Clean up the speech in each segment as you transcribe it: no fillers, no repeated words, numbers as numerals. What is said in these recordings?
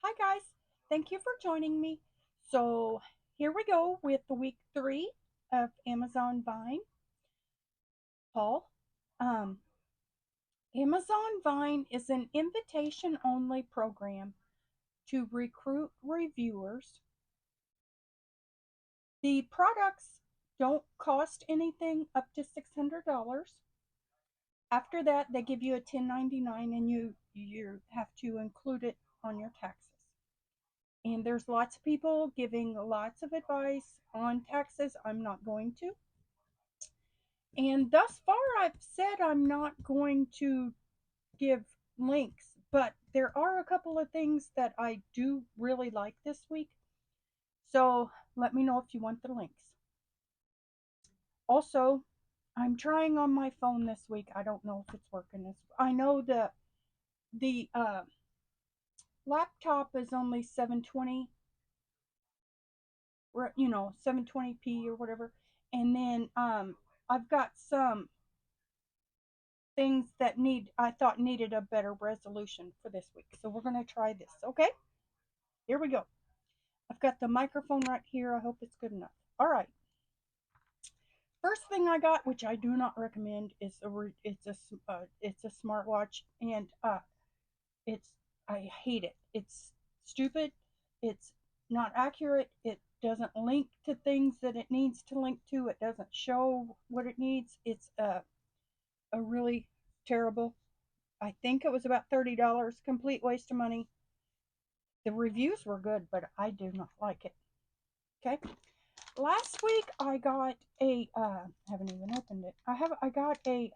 Hi guys, thank you for joining me. So here we go with the week 3 of Amazon Vine haul. Um, Amazon Vine is an invitation only program to recruit reviewers. The products don't cost anything up to $600. After that, they give you a 1099 and you have to include it on your taxes. And there's lots of people giving lots of advice on taxes. I'm not going to. And thus far, I've said I'm not going to give links, but there are a couple of things that I do really like this week. So let me know if you want the links. Also, I'm trying on my phone this week. I don't know if it's working. I know the laptop is only 720, 720p or whatever. And then I've got some things that I thought needed a better resolution for this week. So we're going to try this, okay? Here we go. I've got the microphone right here. I hope it's good enough. All right. First thing I got, which I do not recommend, is it's a smartwatch, and it's I hate it. It's stupid. It's not accurate. It doesn't link to things that it needs to link to. It doesn't show what it needs. It's a really terrible. I think it was about $30. Complete waste of money. The reviews were good, but I do not like it. Okay. Last week I got I haven't even opened it. I got a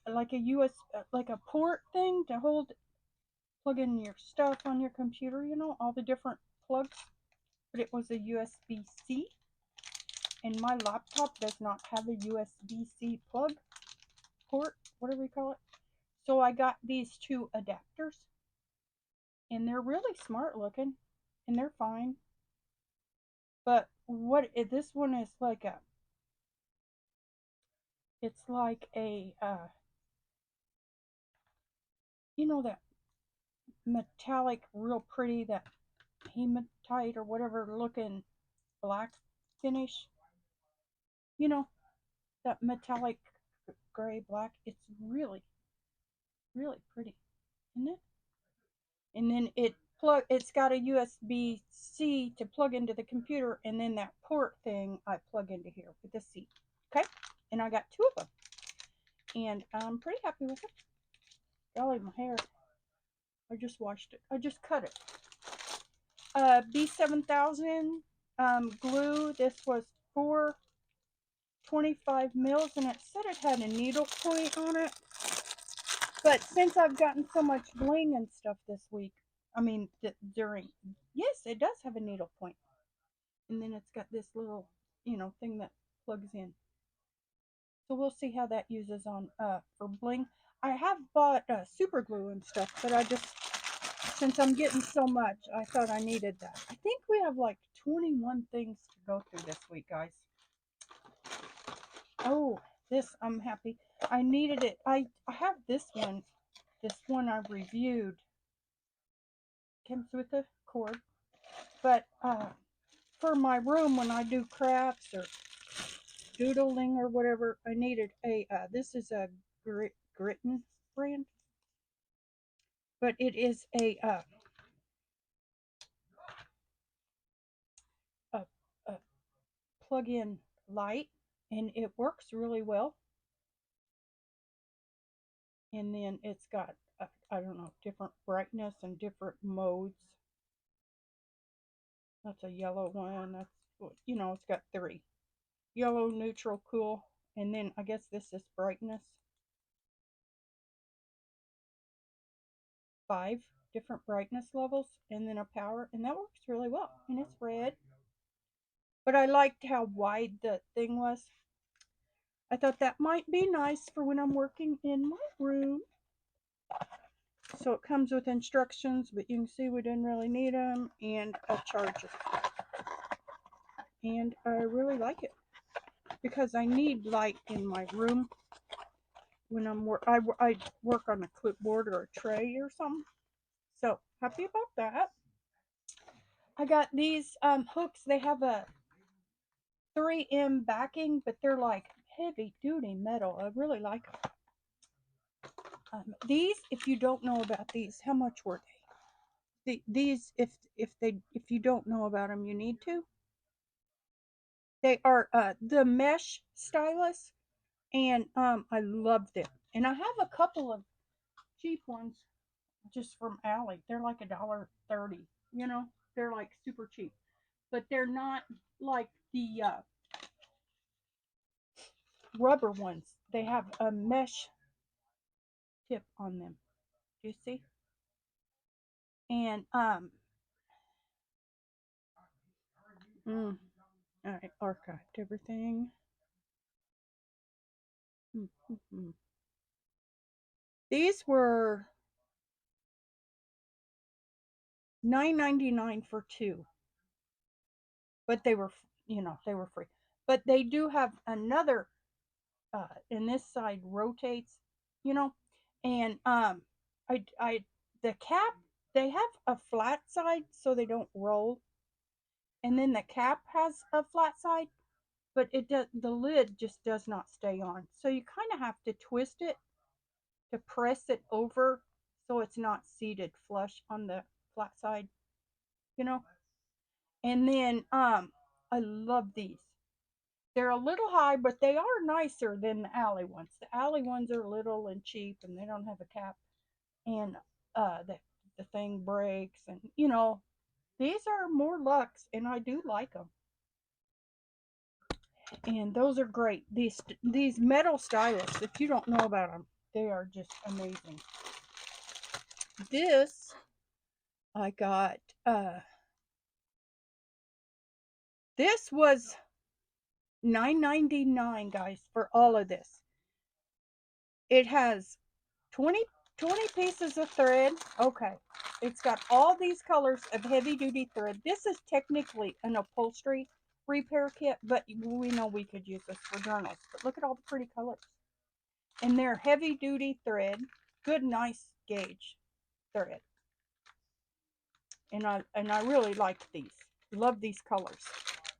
like a US like a port thing to plug in your stuff on your computer, all the different plugs, but it was a USB-C, and my laptop does not have a USB-C plug port, whatever you call it. So I got these two adapters, and they're really smart looking, and they're fine. But this one is it's like a that metallic, real pretty, that hematite or whatever looking black finish. You know that metallic gray black. It's really really pretty, isn't it? And then it's got a USB C to plug into the computer, and then that port thing I plug into here with the C. Okay, and I got two of them, and I'm pretty happy with it. Golly, my hair. I just washed it. I just cut it. B7000 glue. This was 425 mils, and it said it had a needle point on it. But since I've gotten so much bling and stuff this week, I mean, yes, it does have a needle point. And then it's got this little, thing that plugs in. So we'll see how that uses on for bling. I have bought super glue and stuff, but since I'm getting so much, I thought I needed that. I think we have like 21 things to go through this week, guys. Oh, this I'm happy. I needed it. I have this one. This one I reviewed. Comes with a cord, but for my room when I do crafts or doodling or whatever, I needed this is a Gritton brand, but it is a, a plug-in light, and it works really well. And then it's got I don't know, different brightness and different modes. That's a yellow one. It's got three: yellow, neutral, cool, and then I guess this is brightness. 5 different brightness levels, and then a power, and that works really well. And it's red, but I liked how wide the thing was. I thought that might be nice for when I'm working in my room. So it comes with instructions, but you can see we didn't really need them, and a charger. And I really like it because I need light in my room when I work on a clipboard or a tray or something. So happy about that. I got these hooks. They have a 3M backing, but they're like heavy duty metal. I really like them. These, if you don't know about these, how much were they? These, if you don't know about them, you need to. They are the mesh stylus, and I love them. And I have a couple of cheap ones just from Allie. They're like $1.30. You know, they're like super cheap, but they're not like the rubber ones. They have a mesh tip on them. Do you see? And all right, archived everything. Mm-hmm. These were $9.99 for two, but they were, they were free. But they do have another, and this side rotates, you know, and I the cap, they have a flat side so they don't roll, and then the cap has a flat side, but the lid just does not stay on. So you kind of have to twist it to press it over so it's not seated flush on the flat side, you know. And then I love these. They're a little high, but they are nicer than the Alley ones. The Alley ones are little and cheap, and they don't have a cap, and the thing breaks, and these are more luxe, and I do like them. And those are great. These metal stylus, if you don't know about them, they are just amazing. This I got. This was $9.99, guys, for all of this. It has 20 pieces of thread. Okay. It's got all these colors of heavy duty thread. This is technically an upholstery repair kit, but we know we could use this for journals. But look at all the pretty colors. And they're heavy duty thread. Good, nice gauge thread. And I really like these. Love these colors.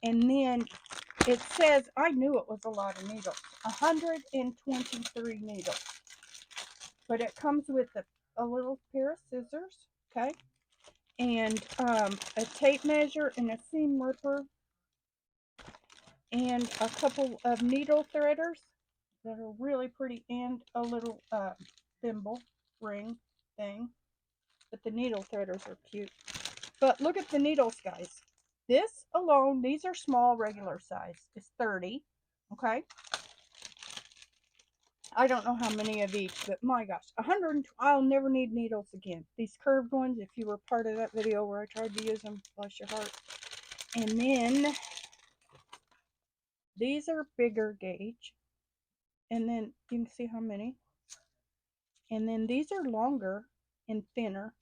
And then it says, I knew it was a lot of needles. 123 needles. But it comes with a little pair of scissors, okay? And a tape measure and a seam ripper. And a couple of needle threaders that are really pretty. And a little thimble ring thing. But the needle threaders are cute. But look at the needles, guys. This alone, these are small, regular size. It's 30, okay? I don't know how many of each, but my gosh, 100. I'll never need needles again. These curved ones, if you were part of that video where I tried to use them, bless your heart. And then these are bigger gauge. And then you can see how many. And then these are longer and thinner.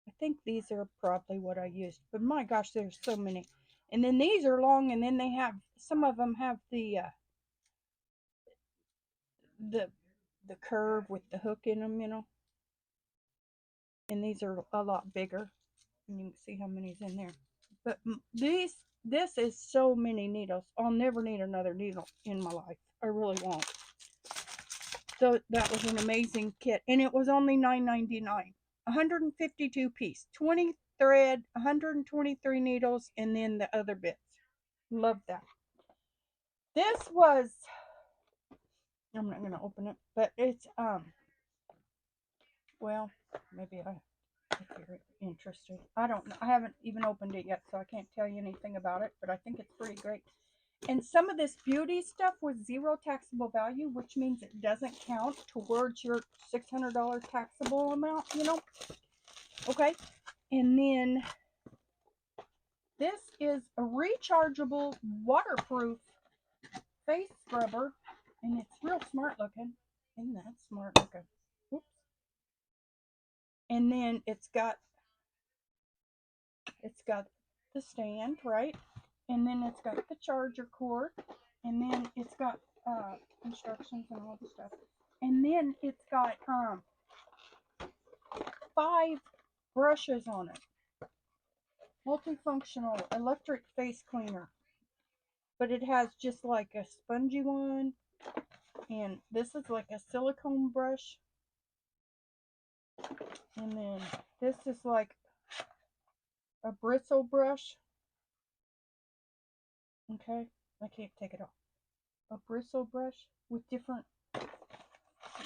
I think these are probably what I used, but my gosh, there's so many. And then these are long, and then they have, some of them have the the curve with the hook in them, And these are a lot bigger, and you can see how many's in there. But this is so many needles. I'll never need another needle in my life. I really won't. So that was an amazing kit, and it was only $9.99. 152 piece, 20 thread, 123 needles, and then the other bits. Love that. This was, I'm not gonna open it, but it's well, maybe if you're interested. I don't know. I haven't even opened it yet, so I can't tell you anything about it, but I think it's pretty great. And some of this beauty stuff was zero taxable value, which means it doesn't count towards your $600 taxable amount, Okay. And then this is a rechargeable, waterproof face scrubber, and it's real smart looking. Isn't that smart looking? Oops. And then it's got the stand, right? And then it's got the charger cord, and then it's got instructions and all the stuff. And then it's got 5 brushes on it. Multifunctional electric face cleaner. But it has just like a spongy one. And this is like a silicone brush. And then this is like a bristle brush. Okay, I can't take it off. A bristle brush with different,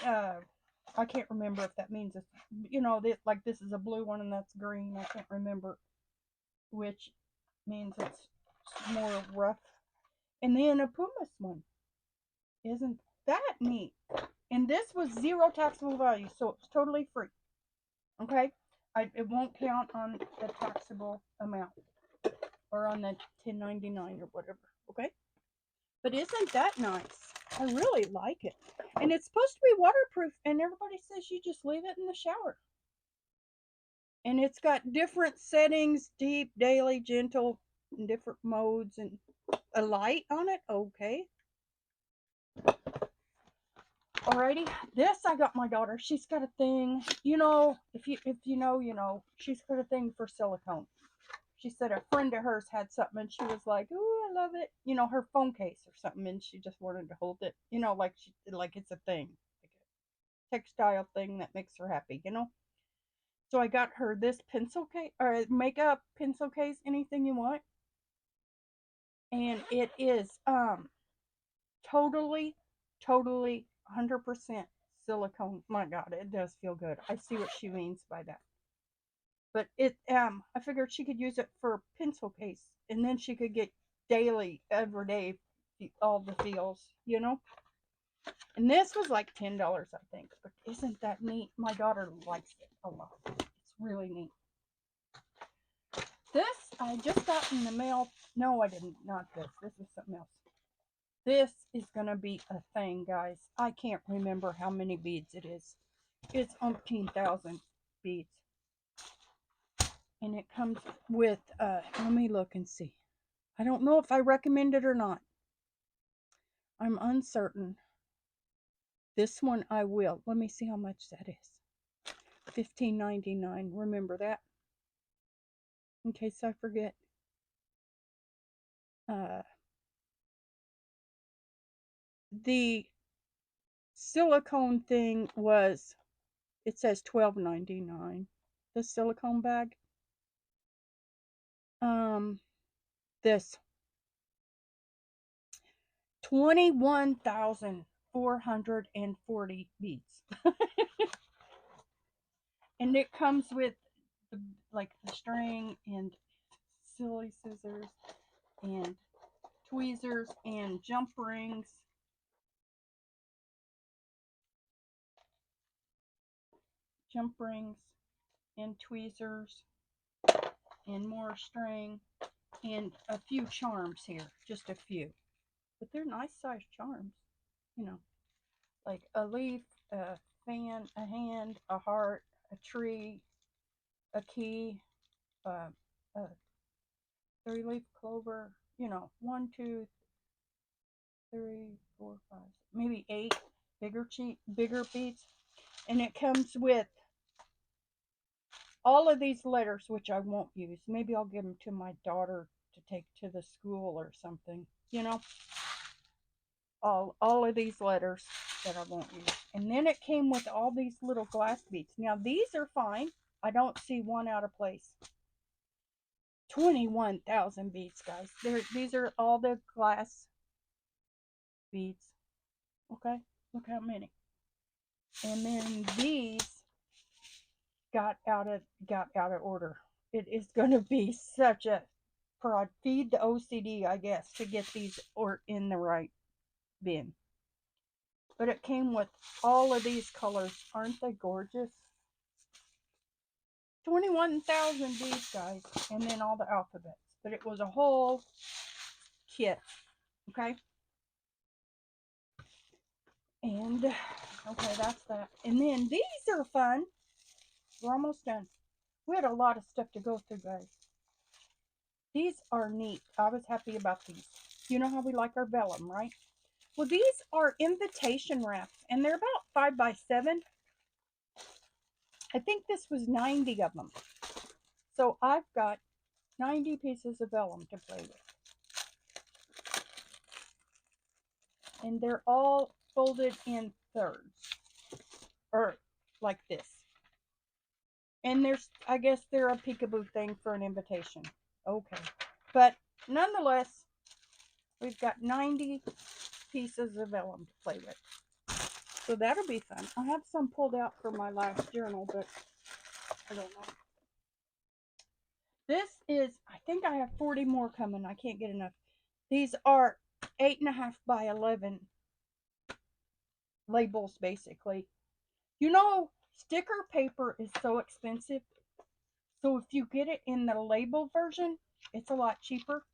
I can't remember if that means it's, you know, like this is a blue one and that's green. I can't remember which means it's more rough. And then a pumice one. Isn't that neat? And this was zero taxable value, so it's totally free. Okay? It won't count on the taxable amount or on the 1099 or whatever. Okay? But isn't that nice? I really like it. And it's supposed to be waterproof, and everybody says you just leave it in the shower. And it's got different settings, deep, daily, gentle, and different modes, and a light on it. Okay. Alrighty, this I got my daughter. She's got a thing, you know, if you know, you know, she's got a thing for silicone. She said a friend of hers had something and she was like, "Oh, I love it." You know, her phone case or something, and she just wanted to hold it. You know, like it's a thing, like a textile thing that makes her happy, you know? So I got her this pencil case or makeup pencil case, anything you want. And it is totally 100% silicone. My God, it does feel good. I see what she means by that. But I figured she could use it for pencil case, and then she could get daily, everyday, all the feels, you know. And this was like $10, I think. But isn't that neat? My daughter likes it a lot. It's really neat. This I just got in the mail. No, I didn't. Not this. This is something else. This is going to be a thing, guys. I can't remember how many beads it is. It's umpteen thousand beads. And it comes with, let me look and see. I don't know if I recommend it or not. I'm uncertain. This one I will. Let me see how much that is. $15.99. Remember that? In case I forget. The silicone thing was, it says $12.99. The silicone bag. This 21,440 beads. And it comes with like the string and silly scissors and tweezers and jump rings. Jump rings and tweezers and more string and a few charms here, just a few. But they're nice sized charms, you know, like a leaf, a fan, a hand, a heart, a tree, a key, a 3-leaf clover, you know, 1, 2, 3, 4, 5, maybe 8 bigger beads. And it comes with all of these letters, which I won't use. Maybe I'll give them to my daughter to take to the school or something, you know. All of these letters that I won't use. And then it came with all these little glass beads. Now these are fine. I don't see one out of place. 21,000 beads, guys. These are all the glass beads. Okay, look how many. And then these got out of order. It is going to be such a prod. Feed the OCD, I guess, to get these or in the right bin. But it came with all of these colors. Aren't they gorgeous? 21,000 beads, guys, and then all the alphabets. But it was a whole kit. Okay. And okay, that's that. And then these are fun. We're almost done. We had a lot of stuff to go through, guys. These are neat. I was happy about these. You know how we like our vellum, right? Well, these are invitation wraps, and they're about 5 by 7. I think this was 90 of them. So I've got 90 pieces of vellum to play with. And they're all folded in thirds. Or like this. And there's, I guess they're a peekaboo thing for an invitation. Okay. But nonetheless, we've got 90 pieces of vellum to play with. So that'll be fun. I have some pulled out for my last journal, but I don't know. This is, I think I have 40 more coming. I can't get enough. These are 8.5 by 11 labels, basically. You know, sticker paper is so expensive. So if you get it in the label version, it's a lot cheaper.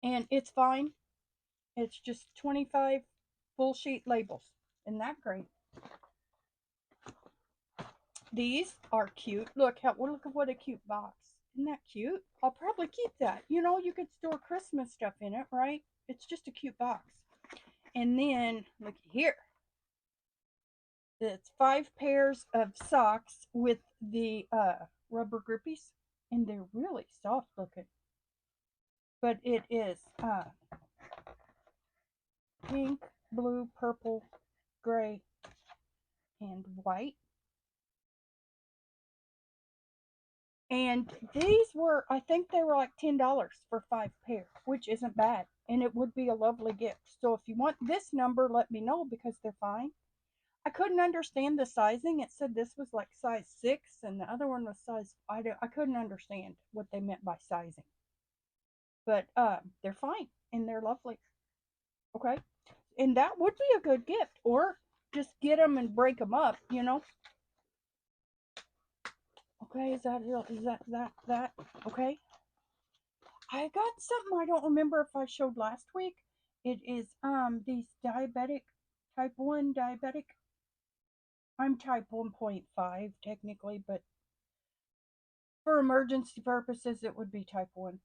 And it's fine. It's just 25 full sheet labels. Isn't that great? These are cute. Look at what a cute box. Isn't that cute? I'll probably keep that. You know, you could store Christmas stuff in it, right? It's just a cute box. And then, look here. It's 5 pairs of socks with the rubber grippies. And they're really soft looking. But it is pink, blue, purple, gray, and white. And these were, I think they were like $10 for 5 pairs, which isn't bad. And it would be a lovely gift. So if you want this number, let me know because they're fine. I couldn't understand the sizing. It said this was like size 6 and the other one was size, I couldn't understand what they meant by sizing. But they're fine and they're lovely. Okay. And that would be a good gift. Or just get them and break them up, you know. Okay, is that? Okay. I got something I don't remember if I showed last week. It is these diabetic, type 1 diabetic. I'm type 1.5 technically, but for emergency purposes it would be type 1.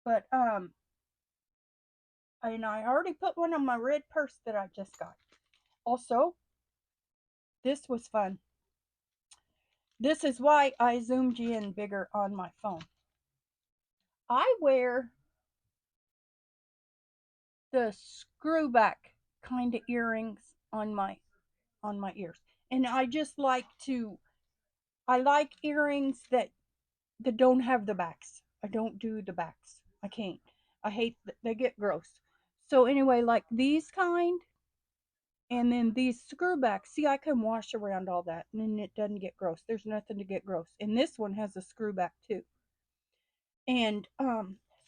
But and I already put one on my red purse that I just got. Also, this was fun. This is why I zoomed you in bigger on my phone. I wear the screw back kind of earrings on my ears. And I just like to, I like earrings that don't have the backs. I don't do the backs. I can't. I hate they get gross. So anyway, like these kind, and then these screw backs. See, I can wash around all that, and then it doesn't get gross. There's nothing to get gross. And this one has a screw back too. And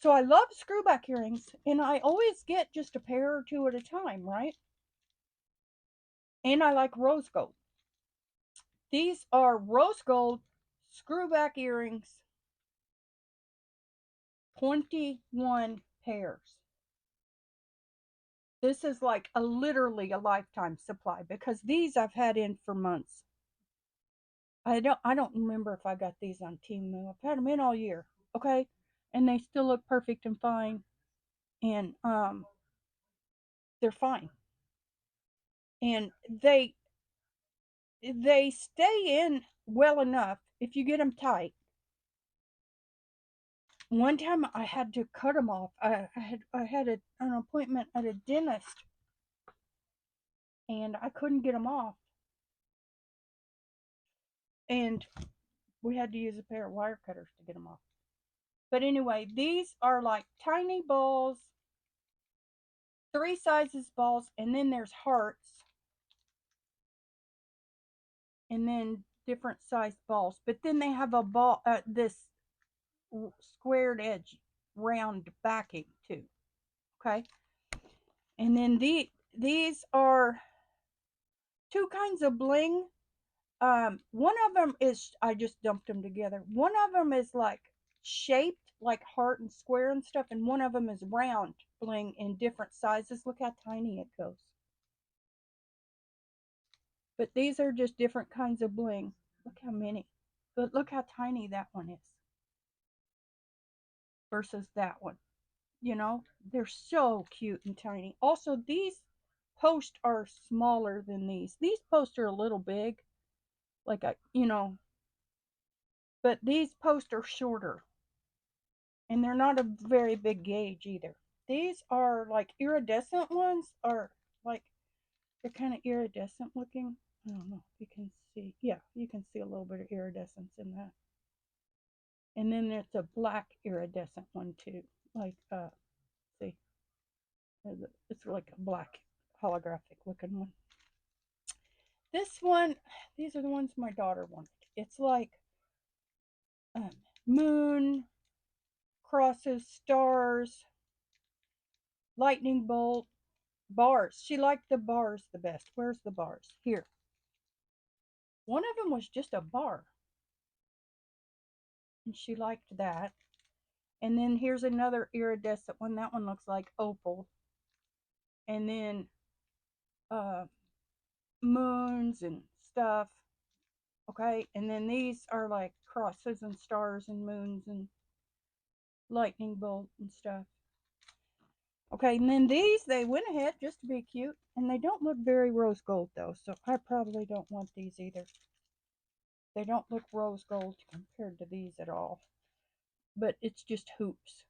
so I love screw back earrings, and I always get just a pair or two at a time, right? And I like rose gold. These are rose gold screw back earrings, 21 pairs. This is like literally a lifetime supply because these I've had in for months. I don't remember if I got these on Temu. I've had them in all year, okay? And they still look perfect and fine. And they're fine. And they stay in well enough if you get them tight. One time I had to cut them off. I had an appointment at a dentist and I couldn't get them off. And we had to use a pair of wire cutters to get them off. But anyway, these are like tiny balls, 3 sizes balls, and then there's hearts, and then different sized balls. But then they have a ball, this squared edge, round backing too. Okay, and then these are 2 kinds of bling. One of them is, I just dumped them together. One of them is like shaped like heart and square and stuff, and one of them is round bling in different sizes. Look how tiny it goes. But these are just different kinds of bling. Look how many. But look how tiny that one is versus that one. You know, they're so cute and tiny. Also, these posts are smaller than these. These posts are a little big. Like, you know, But these posts are shorter, and they're not a very big gauge either. These are like iridescent ones, are like they're kind of iridescent looking. I don't know if you can see. Yeah, you can see a little bit of iridescence in that. And then there's a black iridescent one too. Like see, it's like a black holographic looking one. This one, these are the ones my daughter wanted. It's like um, moon, crosses, stars, lightning bolt, bars. She liked the bars the best. Where's the bars? Here. One of them was just a bar, and she liked that. And then here's another iridescent one. That one looks like opal. And then uh, moons and stuff. Okay. And then these are like crosses and stars and moons and lightning bolt and stuff. Okay. And then these, they went ahead just to be cute. And they don't look very rose gold though. So I probably don't want these either. They don't look rose gold compared to these at all. But it's just hoops.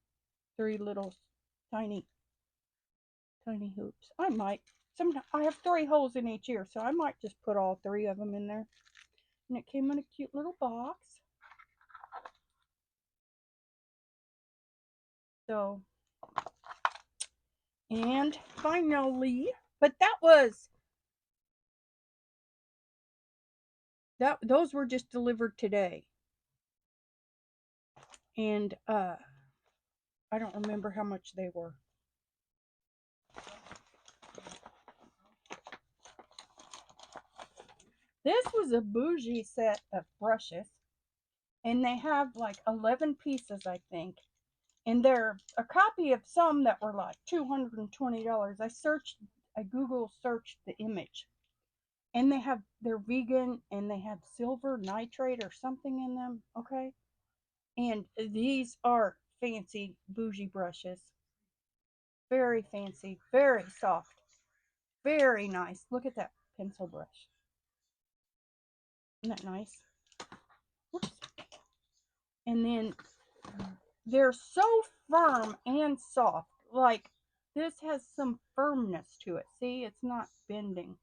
3 little tiny hoops. I might. I have 3 holes in each ear, so I might just put all 3 of them in there. And it came in a cute little box. So, and finally, but those were just delivered today. And I don't remember how much they were. This was a bougie set of brushes, and they have like 11 pieces, I think. And they're a copy of some that were like $220. I Google searched the image, and they're vegan, and they have silver nitrate or something in them. Okay, and these are fancy bougie brushes, very fancy, very soft, very nice. Look at that pencil brush. Isn't that nice? Whoops. And then they're so firm and soft. Like this has some firmness to it. See, it's not bending.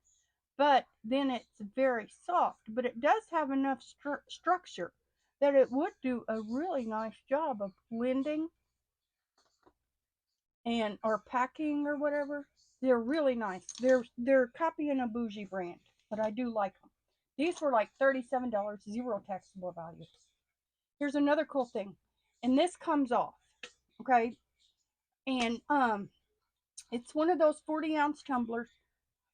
But then it's very soft. But it does have enough structure that it would do a really nice job of blending and or packing or whatever. They're really nice. They're copying a bougie brand, but I do like them. These were like $37, zero taxable value. Here's another cool thing, and this comes off, okay? And it's one of those 40-ounce tumblers.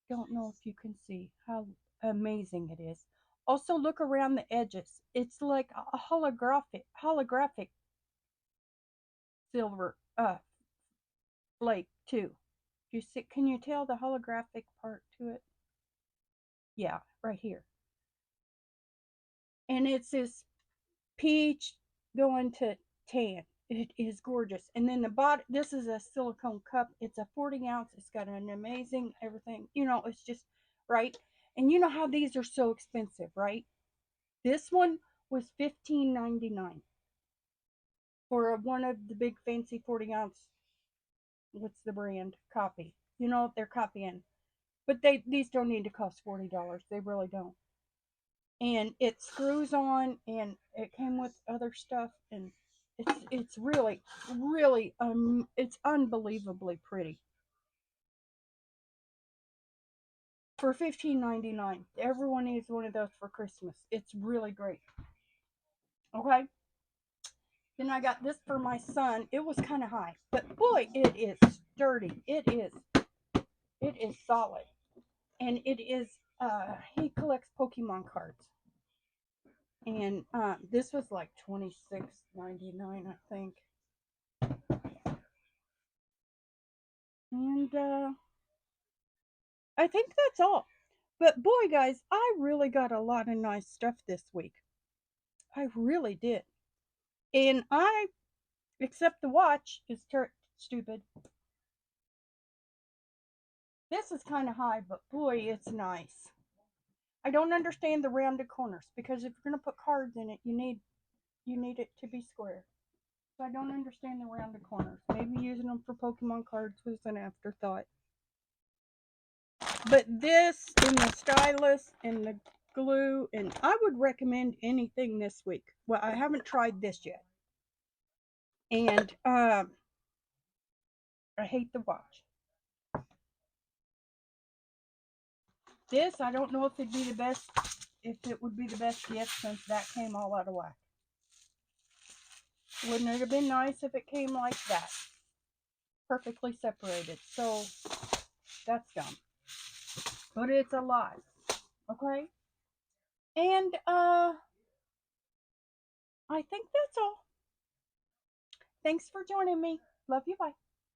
Don't know if you can see how amazing it is. Also, look around the edges. It's like a holographic silver flake too. You see? Can you tell the holographic part to it? Yeah, right here. And it's this peach going to tan. It is gorgeous. And then the bottom, this is a silicone cup. It's a 40 ounce. It's got an amazing everything. You know, it's just right. And you know how these are so expensive, right? This one was $15.99 for one of the big fancy 40 ounce. What's the brand? Copy. You know, they're copying. But these don't need to cost $40. They really don't. And it screws on, and it came with other stuff, and it's really it's unbelievably pretty for $15.99. Everyone needs one of those for Christmas. It's really great. Okay. Then I got this for my son. It was kind of high, but boy, it is sturdy. It is solid, and it is. He collects Pokemon cards, and this was like $26.99, I think. And I think that's all. But boy, guys, I really got a lot of nice stuff this week. I really did. And except the watch is stupid. This is kind of high, but boy, it's nice. I don't understand the rounded corners because if you're going to put cards in it, you need you need it to be square. So I don't understand the rounded corners. Maybe using them for Pokemon cards was an afterthought. But this and the stylus and the glue, and I would recommend anything this week. Well, I haven't tried this yet. And I hate the watch. This, I don't know if it'd be the best, if it would be the best gift since that came all out of whack. Wouldn't it have been nice if it came like that? Perfectly separated. So, that's dumb. But it's alive. Okay? And, I think that's all. Thanks for joining me. Love you. Bye.